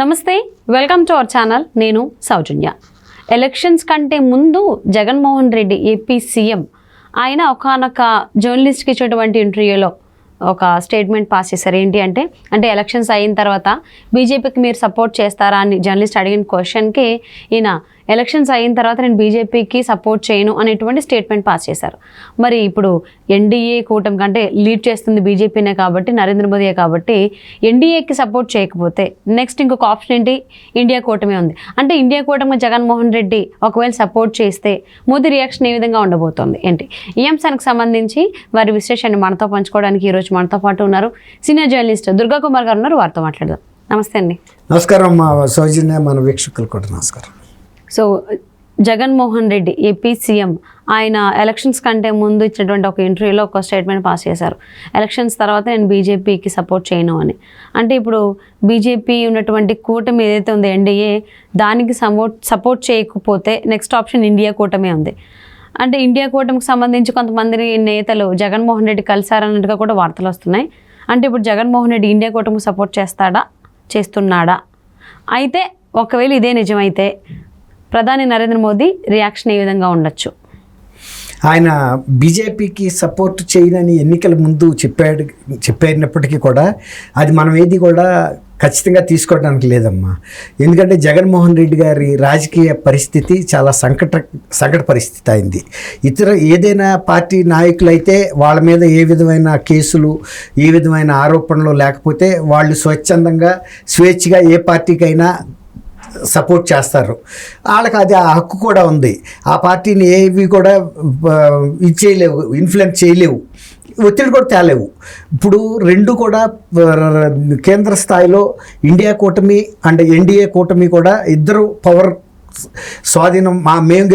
నమస్తే, welcome to our channel. నేను సౌజన్య. Elections కంటే ముందు జగన్మోహన్ రెడ్డి ఏపీ సీఎం ఆయన ఒకానొక జర్నలిస్ట్కి ఇచ్చేటువంటి ఇంటర్వ్యూలో ఒక స్టేట్మెంట్ పాస్ చేశారు. ఏంటి అంటే ఎలక్షన్స్ అయిన తర్వాత బీజేపీకి మీరు సపోర్ట్ చేస్తారా అని జర్నలిస్ట్ అడిగిన క్వశ్చన్కి ఈయన ఎలక్షన్స్ అయిన తర్వాత నేను బీజేపీకి సపోర్ట్ చేయను అనేటువంటి స్టేట్మెంట్ పాస్ చేశారు. మరి ఇప్పుడు ఎన్డీఏ కూటమి కంటే లీడ్ చేస్తుంది బీజేపీనే కాబట్టి, నరేంద్ర మోదీయే కాబట్టి ఎన్డీఏకి సపోర్ట్ చేయకపోతే నెక్స్ట్ ఇంకొక ఆప్షన్ ఏంటి? ఇండియా కూటమి ఉంది. అంటే ఇండియా కూటమి జగన్మోహన్ రెడ్డి ఒకవేళ సపోర్ట్ చేస్తే మోదీ రియాక్షన్ ఏ విధంగా ఉండబోతోంది ఏంటి? ఈ అంశానికి సంబంధించి వారి విశ్లేషణ మనతో పంచుకోవడానికి ఈరోజు మనతో పాటు ఉన్నారు సీనియర్ జర్నలిస్ట్ దుర్గా కుమార్ గారు ఉన్నారు. వారితో మాట్లాడదాం. నమస్తే అండి. నమస్కారం మా సౌజన్య, మన వీక్షకులు కూడా నమస్కారం. So Jaganmohan Reddy AP CM ఆయన ఎలక్షన్స్ కంటే ముందు ఇచ్చినటువంటి ఒక ఇంటర్వ్యూలో ఒక స్టేట్మెంట్ పాస్ చేశారు. ఎలక్షన్స్ తర్వాత నేను బీజేపీకి సపోర్ట్ చేయను అని. అంటే ఇప్పుడు బీజేపీ ఉన్నటువంటి కూటమి ఏదైతే ఉందో ఎన్డీఏ, దానికి సపోర్ట్ చేయకపోతే నెక్స్ట్ ఆప్షన్ ఇండియా కూటమి ఉంది. అంటే ఇండియా కూటమికి సంబంధించి కొంతమంది నేతలు జగన్మోహన్ రెడ్డి కలిశారన్నట్టుగా కూడా వార్తలు వస్తున్నాయి. అంటే ఇప్పుడు జగన్మోహన్ రెడ్డి ఇండియా కూటమికి సపోర్ట్ చేస్తున్నాడా? అయితే ఒకవేళ ఇదే నిజమైతే ప్రధాని నరేంద్ర మోదీ రియాక్షన్ ఏ విధంగా ఉండొచ్చు? ఆయన బీజేపీకి సపోర్ట్ చేయనని ఎన్నికల ముందు చెప్పినప్పటికీ కూడా అది మనం ఏది కూడా ఖచ్చితంగా తీసుకోవడానికి లేదమ్మా. ఎందుకంటే జగన్మోహన్ రెడ్డి గారి రాజకీయ పరిస్థితి చాలా సంకట పరిస్థితి అయింది. ఏదైనా పార్టీ నాయకులైతే వాళ్ళ మీద ఏ విధమైన కేసులు, ఏ విధమైన ఆరోపణలు లేకపోతే వాళ్ళు స్వేచ్ఛగా ఏ పార్టీకైనా సపోర్ట్ చేస్తారు. వాళ్ళకి అది ఆ హక్కు కూడా ఉంది. ఆ పార్టీని ఏవి కూడా చేయలేవు, ఇన్ఫ్లుయెన్స్ చేయలేవు, ఒత్తిడి కూడా తేలేవు. ఇప్పుడు రెండు కూడా కేంద్ర స్థాయిలో ఇండియా కూటమి అండ్ ఎన్డీఏ కూటమి కూడా ఇద్దరు పవర్ స్వాధీనం, మేము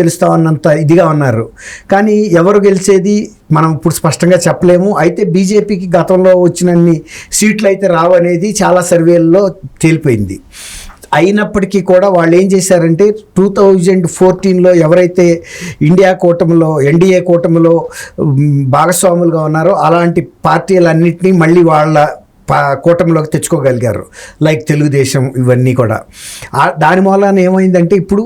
గెలుస్తామన్నంత ఇదిగా ఉన్నారు. కానీ ఎవరు గెలిచేది మనం ఇప్పుడు స్పష్టంగా చెప్పలేము. అయితే బీజేపీకి గతంలో వచ్చినన్ని సీట్లు అయితే రావు అనేది చాలా సర్వేల్లో తేలిపోయింది. అయినప్పటికీ కూడా వాళ్ళు ఏం చేశారంటే 2014లో ఎవరైతే ఎన్డీఏ కూటమిలో భాగస్వాములుగా ఉన్నారో అలాంటి పార్టీలన్నింటినీ మళ్ళీ వాళ్ళ కూటమిలోకి తెచ్చుకోగలిగారు. లైక్ తెలుగుదేశం, ఇవన్నీ కూడా. దాని మూలాన ఏమైందంటే ఇప్పుడు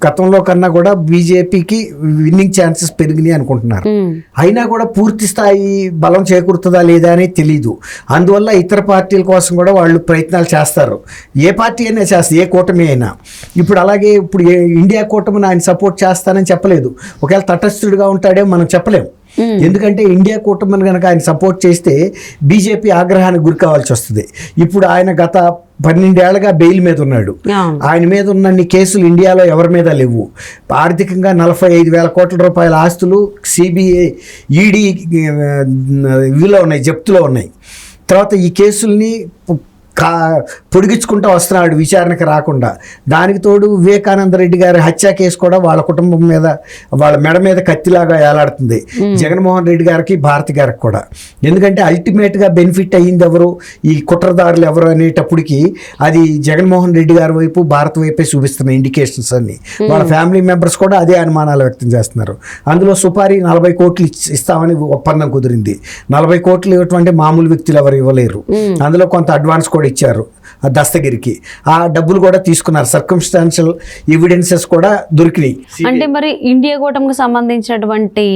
గతంలో కన్నా కూడా బీజేపీకి విన్నింగ్ ఛాన్సెస్ పెరిగినాయి అనుకుంటున్నారు. అయినా కూడా పూర్తి స్థాయి బలం చేకూరుతుందా లేదా అనేది తెలీదు. అందువల్ల ఇతర పార్టీల కోసం కూడా వాళ్ళు ప్రయత్నాలు చేస్తారు. ఏ పార్టీ అయినా చేస్తారు, ఏ కూటమి అయినా. ఇప్పుడు ఇండియా కూటమిని ఆయన సపోర్ట్ చేస్తానని చెప్పలేదు. ఒకవేళ తటస్థుడిగా ఉంటాడే మనం చెప్పలేము. ఎందుకంటే ఇండియా కూటమిని కనుక ఆయన సపోర్ట్ చేస్తే బీజేపీ ఆగ్రహానికి గురి కావాల్సి వస్తుంది. ఇప్పుడు ఆయన గత 12 ఏళ్లుగా బెయిల్ మీద ఉన్నాడు. ఆయన మీద ఉన్న కేసులు ఇండియాలో ఎవరి మీద లేవు. ఆర్థికంగా 45,000 కోట్ల రూపాయల ఆస్తులు సిబిఐ, ఈడీ ఇవిలో ఉన్నాయి, జప్తులో ఉన్నాయి. తర్వాత ఈ కేసుల్ని పొడిగించుకుంటూ వస్తున్నాడు విచారణకు రాకుండా. దానికి తోడు వివేకానంద రెడ్డి గారి హత్య కేసు కూడా వాళ్ళ కుటుంబం మీద, వాళ్ళ మెడ మీద కత్తిలాగా ఏలాడుతుంది, జగన్మోహన్ రెడ్డి గారికి, భారతి గారికి కూడా. ఎందుకంటే అల్టిమేట్గా బెనిఫిట్ అయ్యింది ఎవరు, ఈ కుట్రదారులు ఎవరు అనేటప్పటికి అది జగన్మోహన్ రెడ్డి గారి వైపు, భారత్ వైపే చూపిస్తున్నాయి ఇండికేషన్స్ అన్ని. వాళ్ళ ఫ్యామిలీ మెంబర్స్ కూడా అదే అనుమానాలు వ్యక్తం చేస్తున్నారు. అందులో సుపారీ 40 కోట్లు ఇస్తామని ఒప్పందం కుదిరింది. 40 కోట్లు ఇవ్వటువంటి మామూలు వ్యక్తులు ఎవరు ఇవ్వలేరు. అందులో కొంత అడ్వాన్స్ కూడా ఇచ్చారు దస్తగిరికి. ఆ డబ్బులు కూడా తీసుకున్నారు. సర్కమ్స్టాన్షియల్ ఎవిడెన్సెస్ కూడా దొరికినాయి. అంటే మరి ఇండియా కూటమికి సంబంధించినటువంటి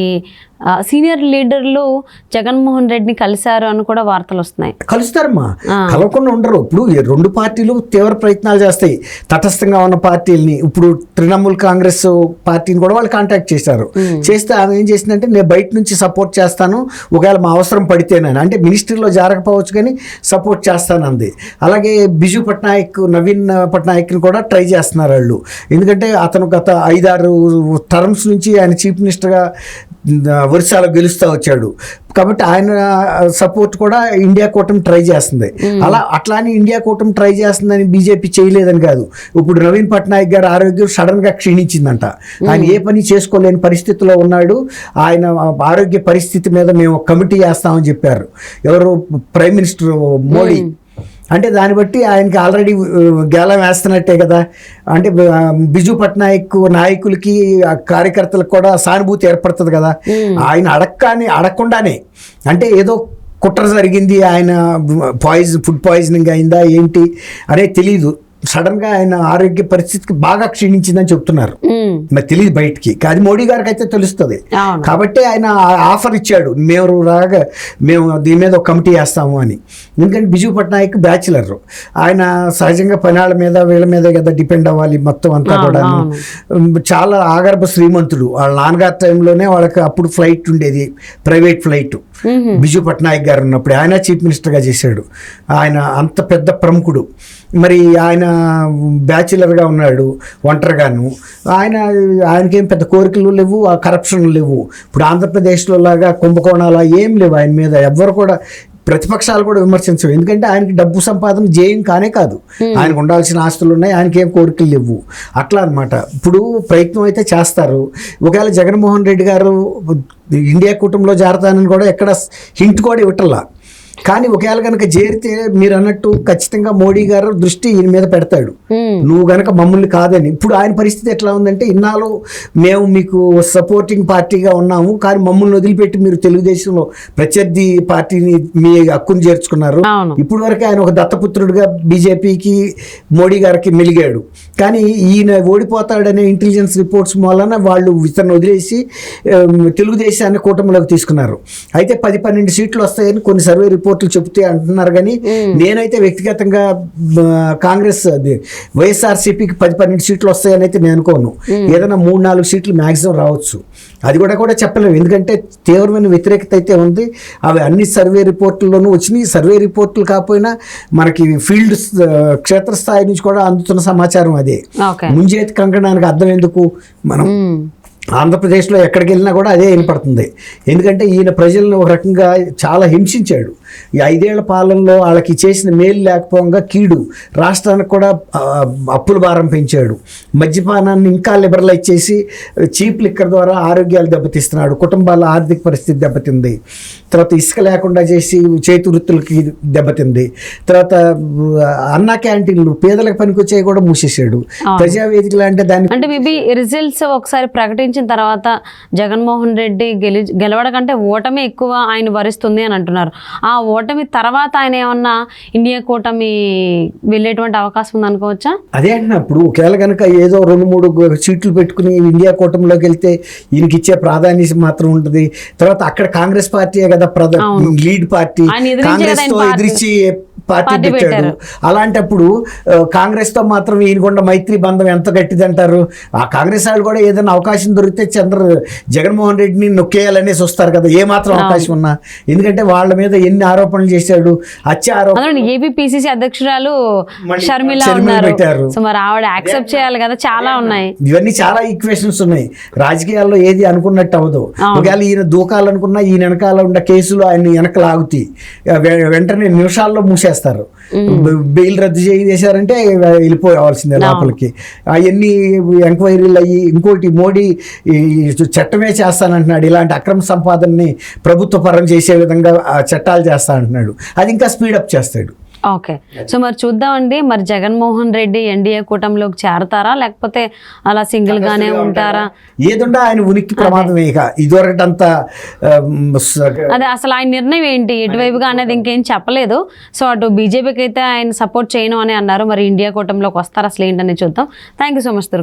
సీనియర్ లీడర్లు జగన్మోహన్ రెడ్డిని కలిశారు అని కూడా వార్తలు వస్తున్నాయి. కలుస్తారమ్మా, కలవకుండా ఉండరు. ఇప్పుడు రెండు పార్టీలు తీవ్ర ప్రయత్నాలు చేస్తాయి తటస్థంగా ఉన్న పార్టీలని. ఇప్పుడు తృణమూల్ కాంగ్రెస్ పార్టీని కూడా వాళ్ళు కాంటాక్ట్ చేశారు. చేస్తే ఆమె ఏం చేసిందంటే నేను బయట నుంచి సపోర్ట్ చేస్తాను, ఒకవేళ మా అవసరం పడితేనని. అంటే మినిస్ట్రీలో జరగకపోవచ్చు కానీ సపోర్ట్ చేస్తానంది. అలాగే బిజు పట్నాయక్, నవీన్ పట్నాయక్ని కూడా ట్రై చేస్తున్నారు వాళ్ళు. ఎందుకంటే అతను గత 5-6 టర్మ్స్ నుంచి ఆయన చీఫ్ మినిస్టర్గా వరుసలో గెలుస్తూ వచ్చాడు. కాబట్టి ఆయన సపోర్ట్ కూడా ఇండియా కూటమి ట్రై చేస్తుంది. అట్లానే ఇండియా కూటమి ట్రై చేస్తుందని బీజేపీ చేయలేదని కాదు. ఇప్పుడు నవీన్ పట్నాయక్ గారి ఆరోగ్యం సడన్గా క్షీణించిందంట. ఆయన ఏ పని చేసుకోలేని పరిస్థితిలో ఉన్నాడు. ఆయన ఆరోగ్య పరిస్థితి మీద మేము కమిటీ చేస్తామని చెప్పారు ఎవరు, ప్రైమ్ మినిస్టర్ మోడీ. అంటే దాన్ని బట్టి ఆయనకి ఆల్రెడీ గేలం వేస్తున్నట్టే కదా. అంటే బిజు పట్నాయక్ నాయకులకి, కార్యకర్తలకు కూడా సానుభూతి ఏర్పడుతుంది కదా. ఆయన అడగకుండానే, అంటే ఏదో కుట్ర జరిగింది, ఆయన ఫుడ్ పాయిజనింగ్ అయిందా ఏంటి అనేది తెలియదు. సడన్గా ఆయన ఆరోగ్య పరిస్థితికి బాగా క్షీణించిందని చెప్తున్నారు. మరి తెలియదు బయటికి, కానీ మోడీ గారికి అయితే తెలుస్తుంది. కాబట్టి ఆయన ఆఫర్ ఇచ్చాడు, మేము దీని మీద ఒక కమిటీ వేస్తాము అని. ఎందుకంటే బిజు పట్నాయక్ బ్యాచిలర్, ఆయన సహజంగా పనాళ్ళ మీద వీళ్ళ మీద కదా డిపెండ్ అవ్వాలి మొత్తం అంతా కూడా. చాలా ఆగర్భ శ్రీమంతుడు. వాళ్ళ నాన్నగారి టైంలోనే వాళ్ళకి అప్పుడు ఫ్లైట్ ఉండేది, ప్రైవేట్ ఫ్లైట్. బిజు పట్నాయక్ గారు ఉన్నప్పుడు ఆయన చీఫ్ మినిస్టర్గా చేశాడు. ఆయన అంత పెద్ద ప్రముఖుడు. మరి ఆయన బ్యాచిలర్గా ఉన్నాడు, ఒంటరిగాను. ఆయనకేం పెద్ద కోరికలు లేవు, ఆ కరప్షన్ లేవు. ఇప్పుడు ఆంధ్రప్రదేశ్లో లాగా కుంభకోణాలు ఏం లేవు ఆయన మీద. ఎవ్వరు కూడా, ప్రతిపక్షాలు కూడా విమర్శించవు. ఎందుకంటే ఆయనకి డబ్బు సంపాదన జేయం కానే కాదు, ఆయనకు ఉండాల్సిన ఆస్తులు ఉన్నాయి, ఆయనకి ఏం కోరికలు లేవు. అట్లా అనమాట. ఇప్పుడు ప్రయత్నం అయితే చేస్తారు. ఒకవేళ జగన్మోహన్ రెడ్డి గారు ఇండియా కూటమిలో చేరతానని కూడా ఎక్కడ హింట్ కూడా ఇవ్వటల్లా. కానీ ఒకవేళ కనుక చేరితే మీరు అన్నట్టు ఖచ్చితంగా మోడీ గారు దృష్టి ఈయన మీద పెడతాడు, నువ్వు గనక మమ్మల్ని కాదని. ఇప్పుడు ఆయన పరిస్థితి ఎట్లా ఉందంటే, ఇన్నాళ్ళు మేము మీకు సపోర్టింగ్ పార్టీగా ఉన్నాము, కానీ మమ్మల్ని వదిలిపెట్టి మీరు తెలుగుదేశంలో ప్రత్యర్థి పార్టీని మీ హక్కును చేర్చుకున్నారు. ఇప్పుడు వరకు ఆయన ఒక దత్తపుత్రుడిగా బీజేపీకి మోడీ గారికి మెలిగాడు. కానీ ఈయన ఓడిపోతాడనే ఇంటెలిజెన్స్ రిపోర్ట్స్ వలన వాళ్ళు ఇతను వదిలేసి తెలుగుదేశాన్ని కూటమిలోకి తీసుకున్నారు. అయితే 10-12 సీట్లు వస్తాయని కొన్ని సర్వే రిపోర్ట్లు చెబితే అంటున్నారు. కానీ నేనైతే వ్యక్తిగతంగా కాంగ్రెస్ వైఎస్ఆర్సీపీకి 10-12 సీట్లు వస్తాయని అయితే నేను అనుకోను. ఏదైనా 3-4 సీట్లు మ్యాక్సిమం రావచ్చు. అది కూడా చెప్పలేము, ఎందుకంటే తీవ్రమైన వ్యతిరేకత అయితే ఉంది. అవి అన్ని సర్వే రిపోర్టుల్లోనూ వచ్చినాయి. సర్వే రిపోర్టులు కాకపోయినా మనకి ఫీల్డ్ క్షేత్రస్థాయి నుంచి కూడా అందుతున్న సమాచారం అదే. ముంజేతి కంకణానికి అర్థం ఎందుకు, మనం ఆంధ్రప్రదేశ్లో ఎక్కడికి వెళ్ళినా కూడా అదే వినపడుతుంది. ఎందుకంటే ఈయన ప్రజలను ఒక రకంగా చాలా హింసించాడు. ఈ 5 ఏళ్ల పాలనలో వాళ్ళకి చేసిన మేలు లేకపోగా కీడు, రాష్ట్రానికి కూడా అప్పుల భారం పెంచాడు. మద్యపానాన్ని ఇంకా లిబరలైజ్ చేసి చీప్ లిక్కర్ ద్వారా ఆరోగ్యాలు దెబ్బతీస్తున్నాడు, కుటుంబాల ఆర్థిక పరిస్థితి దెబ్బతింది. తర్వాత ఇసుక లేకుండా చేసి చేతి వృత్తులకి దెబ్బతింది. తర్వాత అన్నా క్యాంటీన్లు పేదలకు పనికొచ్చాయి కూడా మూసేశాడు. ప్రజావేదికలు అంటే దాన్ని అంటే మేబీ రిజల్ట్స్ ఒకసారి ప్రకటించిన తర్వాత జగన్మోహన్ రెడ్డి గెలవడం కంటే ఓటమి ఎక్కువ ఆయన వరిస్తుంది అని అంటున్నారు. ఆ ఓటమి తర్వాత ఆయన ఏమన్నా ఇండియా కూటమి వెళ్ళేటువంటి అవకాశం ఉంది అనుకోవచ్చా? అదే అంటున్నప్పుడు ఒకవేళ కనుక ఏదో 2-3 సీట్లు పెట్టుకుని ఇండియా కూటమిలోకి వెళ్తే ఈయనకి ఇచ్చే ప్రాధాన్యత మాత్రం ఉంటుంది. తర్వాత అక్కడ కాంగ్రెస్ పార్టీ కదా లీడ్ పార్టీ, కాంగ్రెస్ తో ఎదిరించి పార్టీ పెట్టాడు. అలాంటప్పుడు కాంగ్రెస్ తో మాత్రం ఈయనకుండా మైత్రి బంధం ఎంత గట్టిదంటారు. ఆ కాంగ్రెస్ వాళ్ళు కూడా ఏదైనా అవకాశం దొరికితే జగన్మోహన్ రెడ్డిని నొక్కేయాలనేసి వస్తారు కదా, ఏ మాత్రం అవకాశం ఉన్నా. ఎందుకంటే వాళ్ళ మీద ఎన్ని ఆరోపణలు చేశాడు, హత్య ఆరోపణలు. ఏపీసీసీ అధ్యక్షురాలు షర్మిల పెట్టారు. సో మరి ఆవిడ యాక్సెప్ట్ చేయాలి కదా, చాలా ఉన్నాయి. ఇవన్నీ చాలా ఈక్వేషన్స్ ఉన్నాయి. రాజకీయాల్లో ఏది అనుకున్నట్టు అవ్వదు. ఒకవేళ ఈయన దూకాలనుకున్నా ఈయన వెనకాల ఉన్న కేసులు ఆయన వెనక లాగుతాయి, వెంటనే నిమిషాల్లో మూసేస్తారు. బెయిల్ రద్దు చేశారంటే వెళ్ళిపోవాల్సిందే లోపలికి. అవన్నీ ఎంక్వైరీలు అయ్యి ఇంకోటి మోడీ చట్టమే చేస్తానంటున్నాడు. ఇలాంటి అక్రమ సంపాదనని ప్రభుత్వ పరం చేసే విధంగా చట్టాలు చేస్తా అంటున్నాడు. అది ఇంకా స్పీడప్ చేస్తాడు. ఓకే, సో మరి చూద్దామండి, మరి జగన్మోహన్ రెడ్డి ఎన్డీఏ కూటమిలోకి చేరతారా లేకపోతే అలా సింగిల్ గానే ఉంటారా? ఏదుండా ఆయన ఉనికి ప్రమాదమే. ఇక ఇదివరకంత అదే అసలు ఆయన నిర్ణయం ఏంటి ఎటువైపుగా అనేది ఇంకేం చెప్పలేదు. సో అటు బీజేపీకి అయితే ఆయన సపోర్ట్ చేయను అని అన్నారు. మరి ఇండియా కూటమిలోకి వస్తారా అసలు ఏంటని చూద్దాం. Thank you so much.